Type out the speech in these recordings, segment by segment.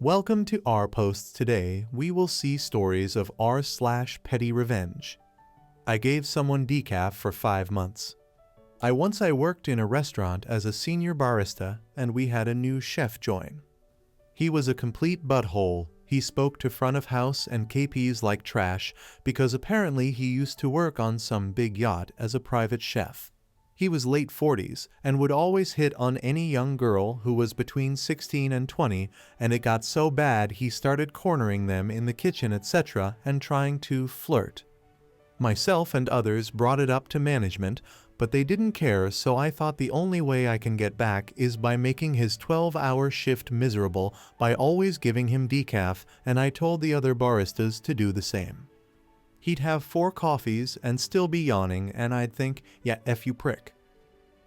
Welcome to our posts. Today. We will see stories of r/Pettyrevenge. I gave someone decaf for 5 months. I worked in a restaurant as a senior barista, and we had a new chef join. He was a complete butthole. He spoke to front of house and KPs like trash because apparently he used to work on some big yacht as a private chef. He was late 40s and would always hit on any young girl who was between 16 and 20, and it got so bad he started cornering them in the kitchen, etc., and trying to flirt. Myself and others brought it up to management, but they didn't care, so I thought the only way I can get back is by making his 12-hour shift miserable by always giving him decaf, and I told the other baristas to do the same. He'd have 4 coffees and still be yawning, and I'd think, yeah, F you prick.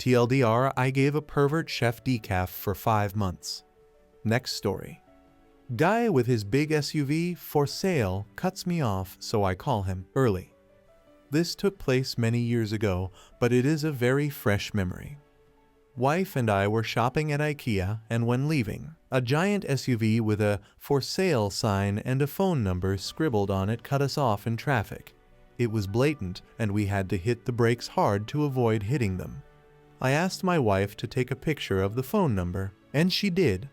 TLDR, I gave a pervert chef decaf for 5 months. Next story. Guy with his big SUV for sale cuts me off, so I call him early. This took place many years ago, but it is a very fresh memory. Wife and I were shopping at IKEA, and when leaving, a giant SUV with a for sale sign and a phone number scribbled on it cut us off in traffic. It was blatant, and we had to hit the brakes hard to avoid hitting them. I asked my wife to take a picture of the phone number, and she did.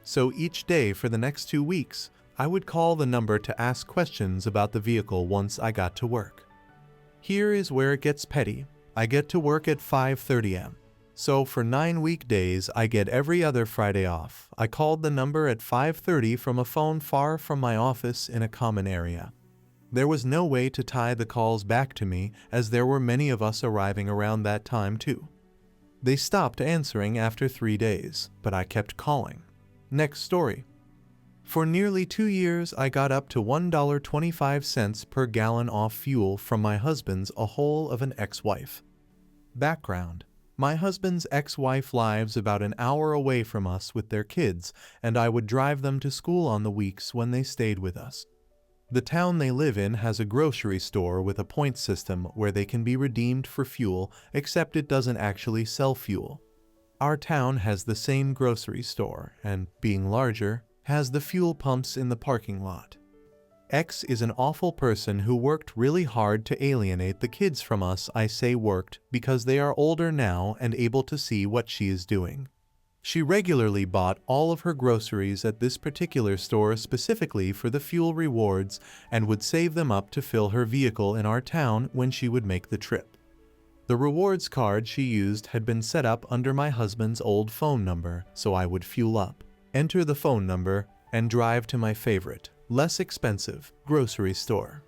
So each day for the next 2 weeks, I would call the number to ask questions about the vehicle once I got to work. Here is where it gets petty. I get to work at 5:30 am. So for 9 weekdays, I get every other Friday off. I called the number at 5:30 from a phone far from my office in a common area. There was no way to tie the calls back to me, as there were many of us arriving around that time too. They stopped answering after 3 days, but I kept calling. Next story. For nearly 2 years, I got up to $1.25 per gallon off fuel from my husband's a hole of an ex-wife. Background. My husband's ex-wife lives about an hour away from us with their kids, and I would drive them to school on the weeks when they stayed with us. The town they live in has a grocery store with a point system where they can be redeemed for fuel, except it doesn't actually sell fuel. Our town has the same grocery store, and, being larger, has the fuel pumps in the parking lot. X is an awful person who worked really hard to alienate the kids from us. I say worked because they are older now and able to see what she is doing. She regularly bought all of her groceries at this particular store specifically for the fuel rewards and would save them up to fill her vehicle in our town when she would make the trip. The rewards card she used had been set up under my husband's old phone number, so I would fuel up, enter the phone number, and drive to my favorite, less expensive, grocery store.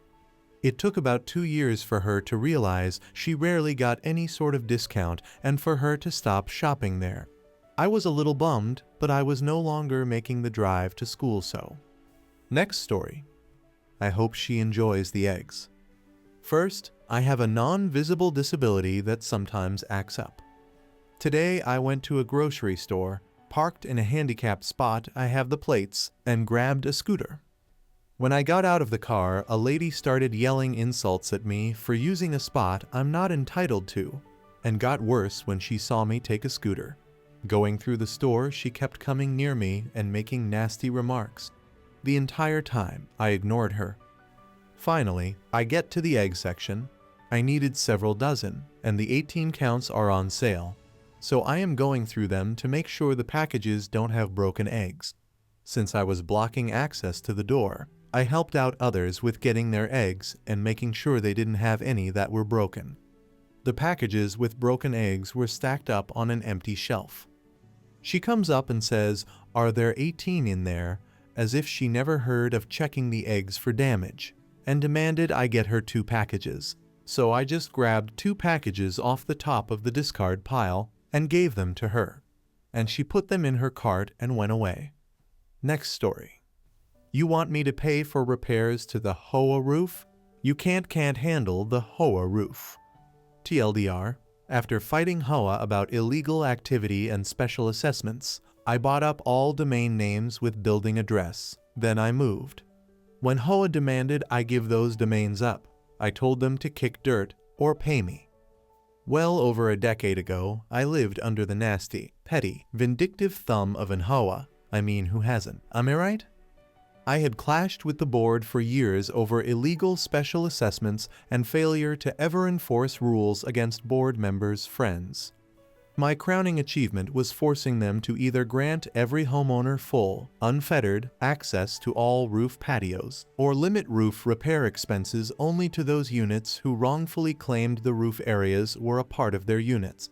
It took about 2 years for her to realize she rarely got any sort of discount and for her to stop shopping there. I was a little bummed, but I was no longer making the drive to school so. Next story. I hope she enjoys the eggs. First, I have a non-visible disability that sometimes acts up. Today I went to a grocery store, parked in a handicapped spot. I have the plates, and grabbed a scooter. When I got out of the car, a lady started yelling insults at me for using a spot I'm not entitled to, and got worse when she saw me take a scooter. Going through the store, she kept coming near me and making nasty remarks. The entire time, I ignored her. Finally, I get to the egg section. I needed several dozen, and the 18 counts are on sale. So I am going through them to make sure the packages don't have broken eggs. Since I was blocking access to the door, I helped out others with getting their eggs and making sure they didn't have any that were broken. The packages with broken eggs were stacked up on an empty shelf. She comes up and says, "Are there 18 in there?" as if she never heard of checking the eggs for damage, and demanded I get her 2 packages. So I just grabbed 2 packages off the top of the discard pile and gave them to her, and she put them in her cart and went away. Next story. You want me to pay for repairs to the HOA roof? You can't handle the HOA roof. TLDR, after fighting HOA about illegal activity and special assessments, I bought up all domain names with building address, then I moved. When HOA demanded I give those domains up, I told them to kick dirt or pay me. Well over a decade ago, I lived under the nasty, petty, vindictive thumb of an HOA, I mean, who hasn't? Am I right? I had clashed with the board for years over illegal special assessments and failure to ever enforce rules against board members' friends. My crowning achievement was forcing them to either grant every homeowner full, unfettered access to all roof patios, or limit roof repair expenses only to those units who wrongfully claimed the roof areas were a part of their units.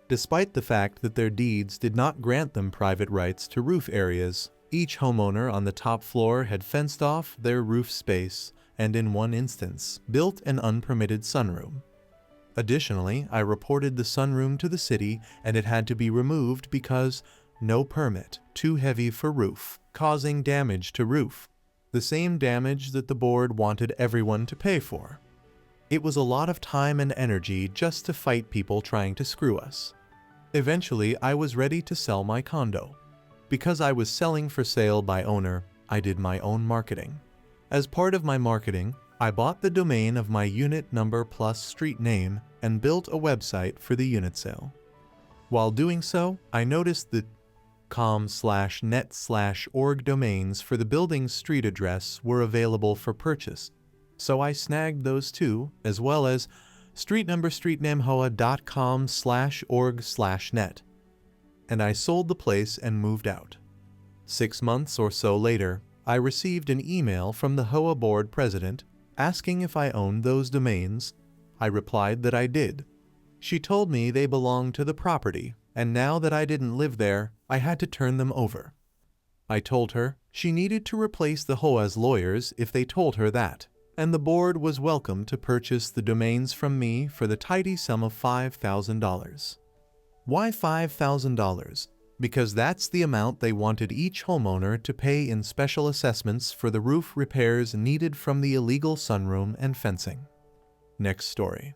Despite the fact that their deeds did not grant them private rights to roof areas, each homeowner on the top floor had fenced off their roof space and, in one instance, built an unpermitted sunroom. Additionally, I reported the sunroom to the city and it had to be removed because no permit, too heavy for roof, causing damage to roof. The same damage that the board wanted everyone to pay for. It was a lot of time and energy just to fight people trying to screw us. Eventually, I was ready to sell my condo. Because I was selling for sale by owner, I did my own marketing. As part of my marketing, I bought the domain of my unit number plus street name and built a website for the unit sale. While doing so, I noticed that com/net/org domains for the building's street address were available for purchase, so I snagged those too, as well as streetnumberstreetnamehoa.com/org/net. And I sold the place and moved out. 6 months or so later, I received an email from the HOA board president asking if I owned those domains. I replied that I did. She told me they belonged to the property, and now that I didn't live there, I had to turn them over. I told her she needed to replace the HOA's lawyers if they told her that, and the board was welcome to purchase the domains from me for the tidy sum of $5,000. Why $5,000? Because that's the amount they wanted each homeowner to pay in special assessments for the roof repairs needed from the illegal sunroom and fencing. Next story.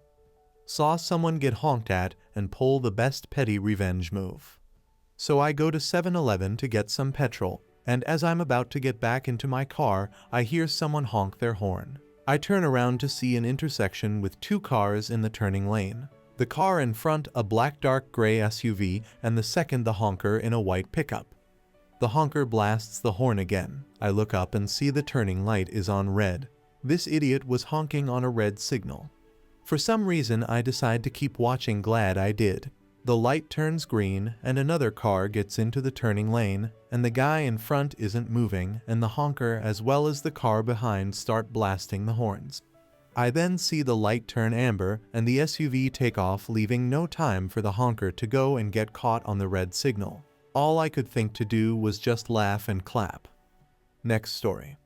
Saw someone get honked at and pull the best petty revenge move. So I go to 7-Eleven to get some petrol, and as I'm about to get back into my car, I hear someone honk their horn. I turn around to see an intersection with 2 cars in the turning lane. The car in front, a black dark gray SUV, and the second the honker in a white pickup. The honker blasts the horn again. I look up and see the turning light is on red. This idiot was honking on a red signal. For some reason, I decide to keep watching. Glad I did. The light turns green and another car gets into the turning lane, and the guy in front isn't moving, and the honker as well as the car behind start blasting the horns. I then see the light turn amber and the SUV take off, leaving no time for the honker to go and get caught on the red signal. All I could think to do was just laugh and clap. Next story.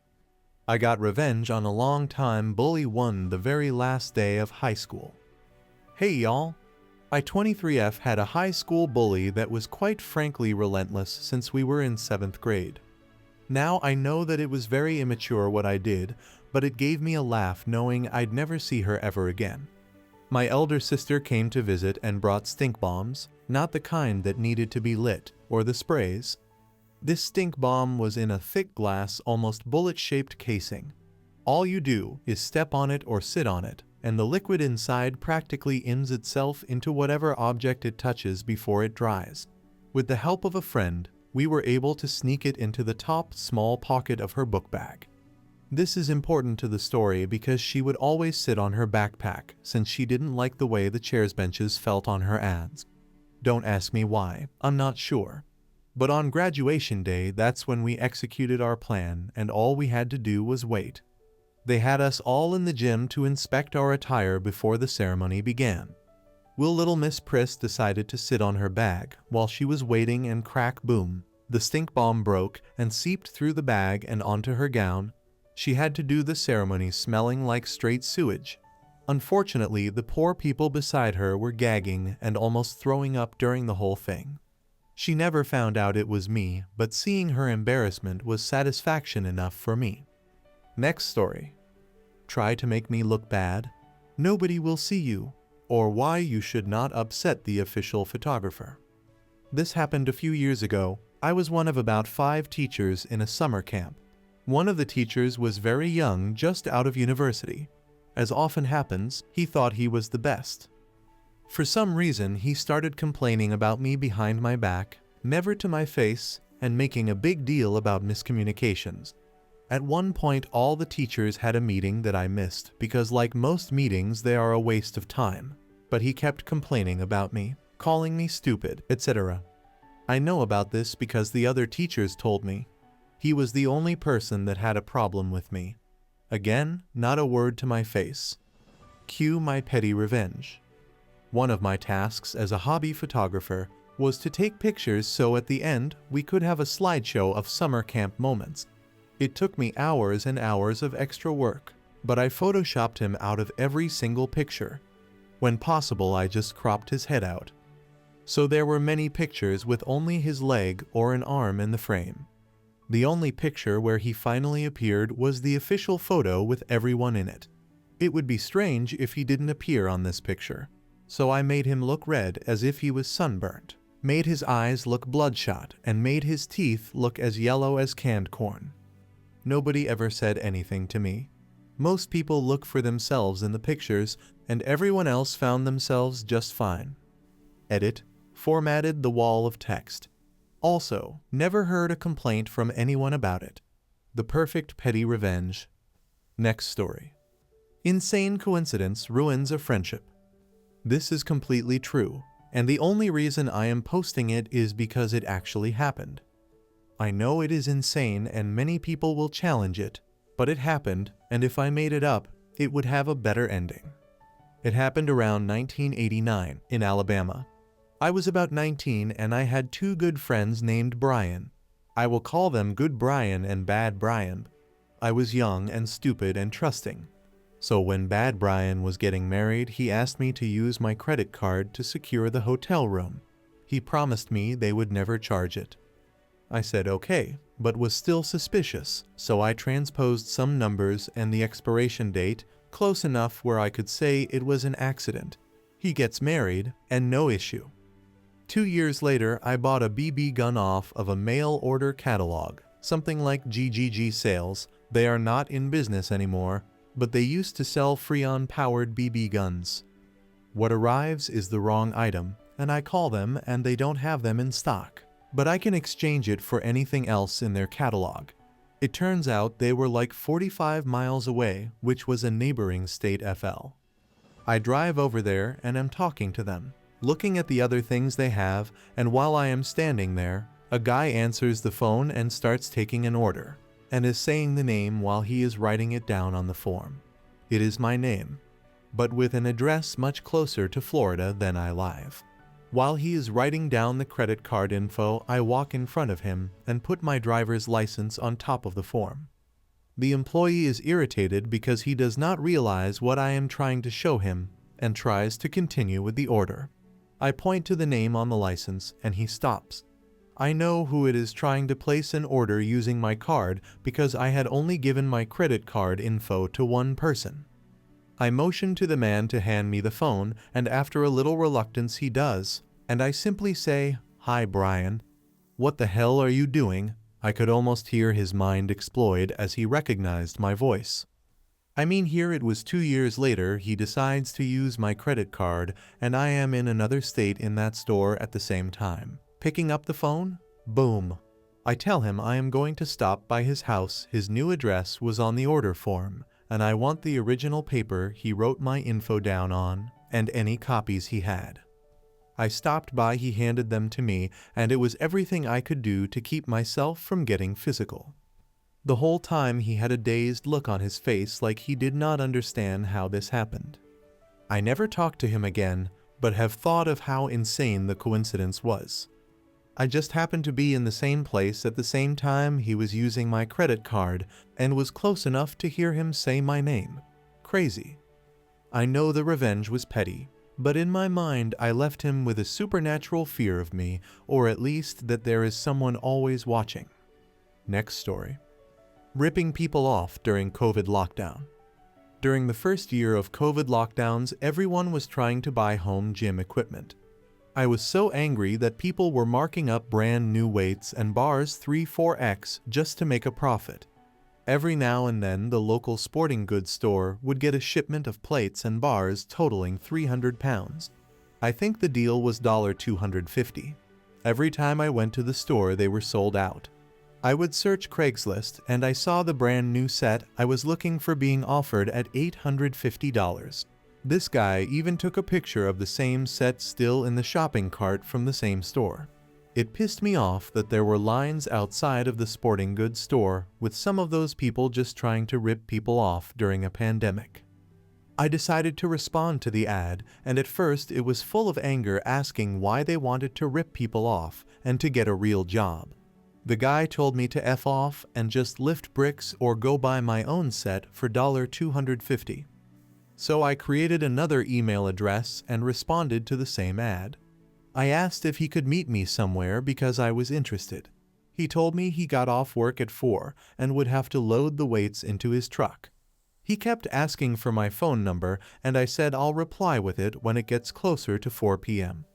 I got revenge on a long-time bully one the very last day of high school. Hey y'all! I 23F had a high school bully that was quite frankly relentless since we were in 7th grade. Now I know that it was very immature what I did, but it gave me a laugh knowing I'd never see her ever again. My elder sister came to visit and brought stink bombs, not the kind that needed to be lit, or the sprays. This stink bomb was in a thick glass, almost bullet-shaped casing. All you do is step on it or sit on it, and the liquid inside practically imms itself into whatever object it touches before it dries. With the help of a friend, we were able to sneak it into the top small pocket of her book bag. This is important to the story because she would always sit on her backpack since she didn't like the way the chairs benches felt on her ads. Don't ask me why, I'm not sure. But on graduation day, that's when we executed our plan and all we had to do was wait. They had us all in the gym to inspect our attire before the ceremony began. Will little Miss Priss decided to sit on her bag while she was waiting, and crack boom, the stink bomb broke and seeped through the bag and onto her gown. She had to do the ceremony smelling like straight sewage. Unfortunately, the poor people beside her were gagging and almost throwing up during the whole thing. She never found out it was me, but seeing her embarrassment was satisfaction enough for me. Next story. Try to make me look bad? Nobody will see you. Or why you should not upset the official photographer. This happened a few years ago. I was one of about 5 teachers in a summer camp. One of the teachers was very young, just out of university. As often happens, he thought he was the best. For some reason, he started complaining about me behind my back, never to my face, and making a big deal about miscommunications. At one point, all the teachers had a meeting that I missed because, like most meetings, they are a waste of time. But he kept complaining about me, calling me stupid, etc. I know about this because the other teachers told me. He was the only person that had a problem with me. Again, not a word to my face. Cue my petty revenge. One of my tasks as a hobby photographer was to take pictures so at the end we could have a slideshow of summer camp moments. It took me hours and hours of extra work, but I photoshopped him out of every single picture. When possible, I just cropped his head out. So there were many pictures with only his leg or an arm in the frame. The only picture where he finally appeared was the official photo with everyone in it. It would be strange if he didn't appear on this picture. So I made him look red as if he was sunburnt, made his eyes look bloodshot, and made his teeth look as yellow as canned corn. Nobody ever said anything to me. Most people look for themselves in the pictures, and everyone else found themselves just fine. Edit. Formatted the wall of text. Also, never heard a complaint from anyone about it. The perfect petty revenge. Next story. Insane coincidence ruins a friendship. This is completely true, and the only reason I am posting it is because it actually happened. I know it is insane and many people will challenge it, but it happened, and if I made it up, it would have a better ending. It happened around 1989 in Alabama. I was about 19 and I had two good friends named Brian. I will call them Good Brian and Bad Brian. I was young and stupid and trusting. So when Bad Brian was getting married, he asked me to use my credit card to secure the hotel room. He promised me they would never charge it. I said okay, but was still suspicious, so I transposed some numbers and the expiration date close enough where I could say it was an accident. He gets married, and no issue. 2 years later, I bought a BB gun off of a mail order catalog, something like GGG Sales. They are not in business anymore, but they used to sell Freon-powered BB guns. What arrives is the wrong item, and I call them and they don't have them in stock. But I can exchange it for anything else in their catalog. It turns out they were like 45 miles away, which was a neighboring state FL. I drive over there and am talking to them, looking at the other things they have, and while I am standing there, a guy answers the phone and starts taking an order, and is saying the name while he is writing it down on the form. It is my name, but with an address much closer to Florida than I live. While he is writing down the credit card info, I walk in front of him and put my driver's license on top of the form. The employee is irritated because he does not realize what I am trying to show him and tries to continue with the order. I point to the name on the license and he stops. I know who it is trying to place an order using my card because I had only given my credit card info to one person. I motion to the man to hand me the phone, and after a little reluctance he does, and I simply say, "Hi Brian." "What the hell are you doing?" I could almost hear his mind explode as he recognized my voice. I mean, here it was 2 years later he decides to use my credit card, and I am in another state in that store at the same time. Picking up the phone? Boom. I tell him I am going to stop by his house. His new address was on the order form, and I want the original paper he wrote my info down on, and any copies he had. I stopped by, he handed them to me, and it was everything I could do to keep myself from getting physical. The whole time he had a dazed look on his face like he did not understand how this happened. I never talked to him again, but have thought of how insane the coincidence was. I just happened to be in the same place at the same time he was using my credit card and was close enough to hear him say my name. Crazy. I know the revenge was petty, but in my mind I left him with a supernatural fear of me, or at least that there is someone always watching. Next story. Ripping people off during COVID lockdown. During the first year of COVID lockdowns, everyone was trying to buy home gym equipment. I was so angry that people were marking up brand new weights and bars 3-4x just to make a profit. Every now and then the local sporting goods store would get a shipment of plates and bars totaling 300 pounds. I think the deal was $250. Every time I went to the store, they were sold out. I would search Craigslist and I saw the brand new set I was looking for being offered at $850. This guy even took a picture of the same set still in the shopping cart from the same store. It pissed me off that there were lines outside of the sporting goods store with some of those people just trying to rip people off during a pandemic. I decided to respond to the ad, and at first it was full of anger asking why they wanted to rip people off and to get a real job. The guy told me to F off and just lift bricks or go buy my own set for $250. So I created another email address and responded to the same ad. I asked if he could meet me somewhere because I was interested. He told me he got off work at 4 and would have to load the weights into his truck. He kept asking for my phone number and I said I'll reply with it when it gets closer to 4 p.m.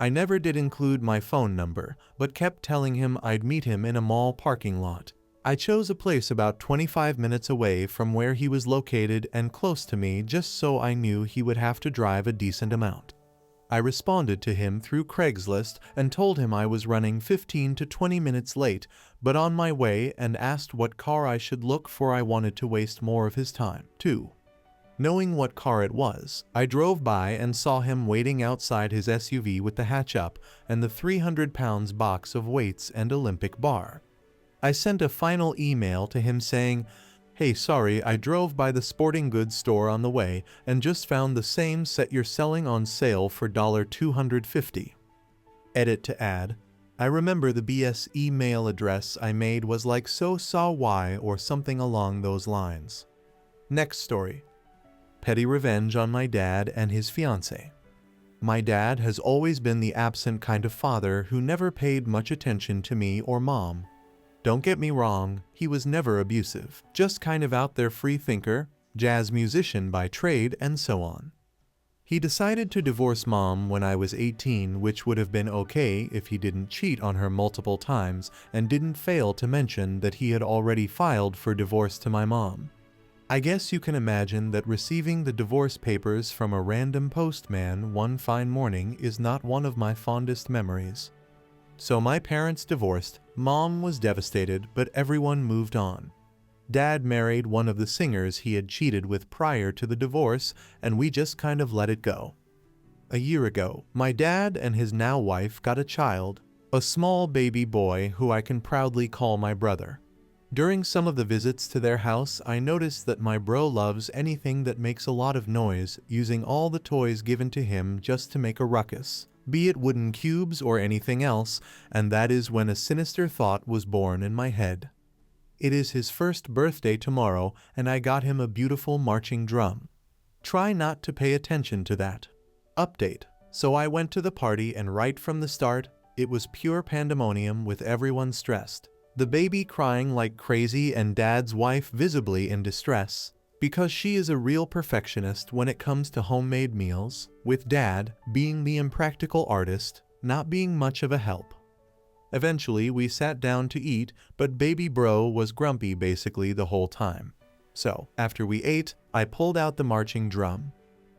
I never did include my phone number, but kept telling him I'd meet him in a mall parking lot. I chose a place about 25 minutes away from where he was located and close to me just so I knew he would have to drive a decent amount. I responded to him through Craigslist and told him I was running 15 to 20 minutes late, but on my way, and asked what car I should look for. I wanted to waste more of his time, too. Knowing what car it was, I drove by and saw him waiting outside his SUV with the hatch up and the 300-pound box of weights and Olympic bar. I sent a final email to him saying, "Hey, sorry, I drove by the sporting goods store on the way and just found the same set you're selling on sale for $250. Edit to add. I remember the BS email address I made was like so saw why or something along those lines. Next story. Petty revenge on my dad and his fiancée. My dad has always been the absent kind of father who never paid much attention to me or mom. Don't get me wrong, he was never abusive, just kind of out there free thinker, jazz musician by trade, and so on. He decided to divorce mom when I was 18, which would have been okay if he didn't cheat on her multiple times and didn't fail to mention that he had already filed for divorce to my mom. I guess you can imagine that receiving the divorce papers from a random postman one fine morning is not one of my fondest memories. So my parents divorced, mom was devastated, but everyone moved on. Dad married one of the singers he had cheated with prior to the divorce, and we just kind of let it go. A year ago, my dad and his now wife got a child, a small baby boy who I can proudly call my brother. During some of the visits to their house, I noticed that my bro loves anything that makes a lot of noise, using all the toys given to him just to make a ruckus, be it wooden cubes or anything else, and that is when a sinister thought was born in my head. It is his first birthday tomorrow, and I got him a beautiful marching drum. Try not to pay attention to that. Update. So I went to the party, and right from the start, it was pure pandemonium with everyone stressed. The baby crying like crazy and dad's wife visibly in distress, because she is a real perfectionist when it comes to homemade meals, with dad being the impractical artist, not being much of a help. Eventually we sat down to eat, but baby bro was grumpy basically the whole time. So, after we ate, I pulled out the marching drum.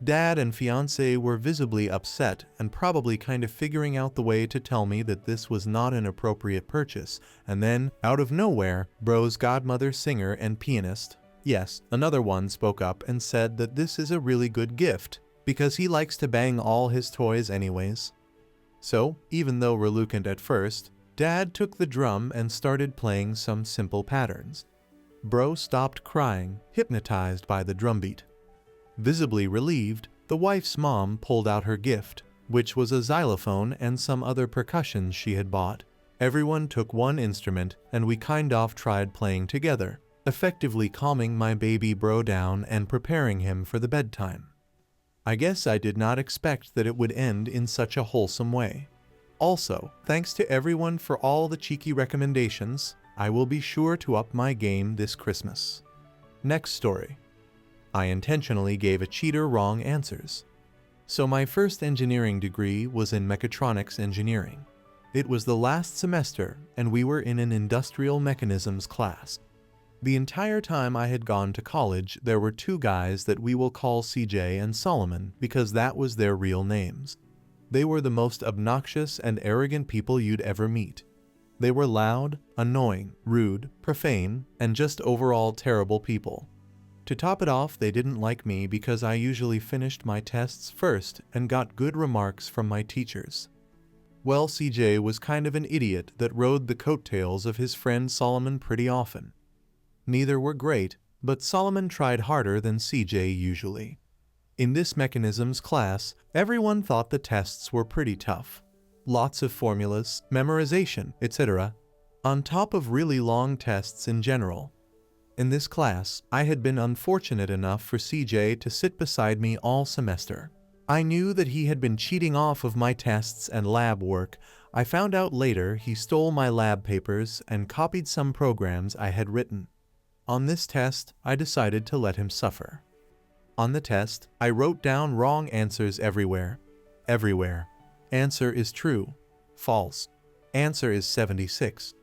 Dad and fiancé were visibly upset and probably kind of figuring out the way to tell me that this was not an appropriate purchase, and then, out of nowhere, bro's godmother singer and pianist, yes, another one, spoke up and said that this is a really good gift, because he likes to bang all his toys anyways. So, even though reluctant at first, Dad took the drum and started playing some simple patterns. Bro stopped crying, hypnotized by the drumbeat. Visibly relieved, the wife's mom pulled out her gift, which was a xylophone and some other percussions she had bought. Everyone took one instrument and we kind of tried playing together, effectively calming my baby bro down and preparing him for the bedtime. I guess I did not expect that it would end in such a wholesome way. Also, thanks to everyone for all the cheeky recommendations. I will be sure to up my game this Christmas. Next story. I intentionally gave a cheater wrong answers. So my first engineering degree was in mechatronics engineering. It was the last semester and we were in an industrial mechanisms class. The entire time I had gone to college, there were two guys that we will call CJ and Solomon because that was their real names. They were the most obnoxious and arrogant people you'd ever meet. They were loud, annoying, rude, profane, and just overall terrible people. To top it off, they didn't like me because I usually finished my tests first and got good remarks from my teachers. Well, CJ was kind of an idiot that rode the coattails of his friend Solomon pretty often. Neither were great, but Solomon tried harder than CJ usually. In this mechanisms class, everyone thought the tests were pretty tough. Lots of formulas, memorization, etc., on top of really long tests in general. In this class, I had been unfortunate enough for CJ to sit beside me all semester. I knew that he had been cheating off of my tests and lab work. I found out later he stole my lab papers and copied some programs I had written. On this test, I decided to let him suffer. On the test, I wrote down wrong answers everywhere. Everywhere. Answer is true. False. Answer is 76.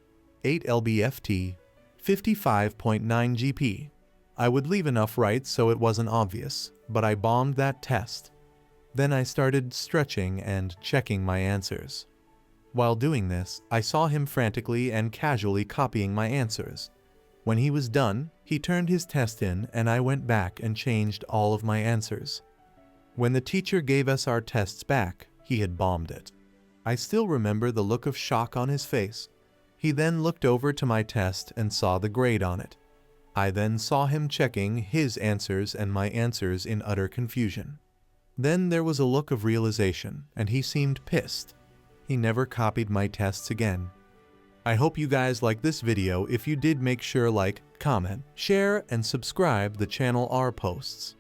8 lbft. 55.9 GP. I would leave enough right so it wasn't obvious, but I bombed that test. Then I started stretching and checking my answers. While doing this, I saw him frantically and casually copying my answers. When he was done, he turned his test in and I went back and changed all of my answers. When the teacher gave us our tests back, he had bombed it. I still remember the look of shock on his face. He then looked over to my test and saw the grade on it. I then saw him checking his answers and my answers in utter confusion. Then there was a look of realization, and he seemed pissed. He never copied my tests again. I hope you guys liked this video. If you did, make sure like, comment, share, and subscribe the channel. Our posts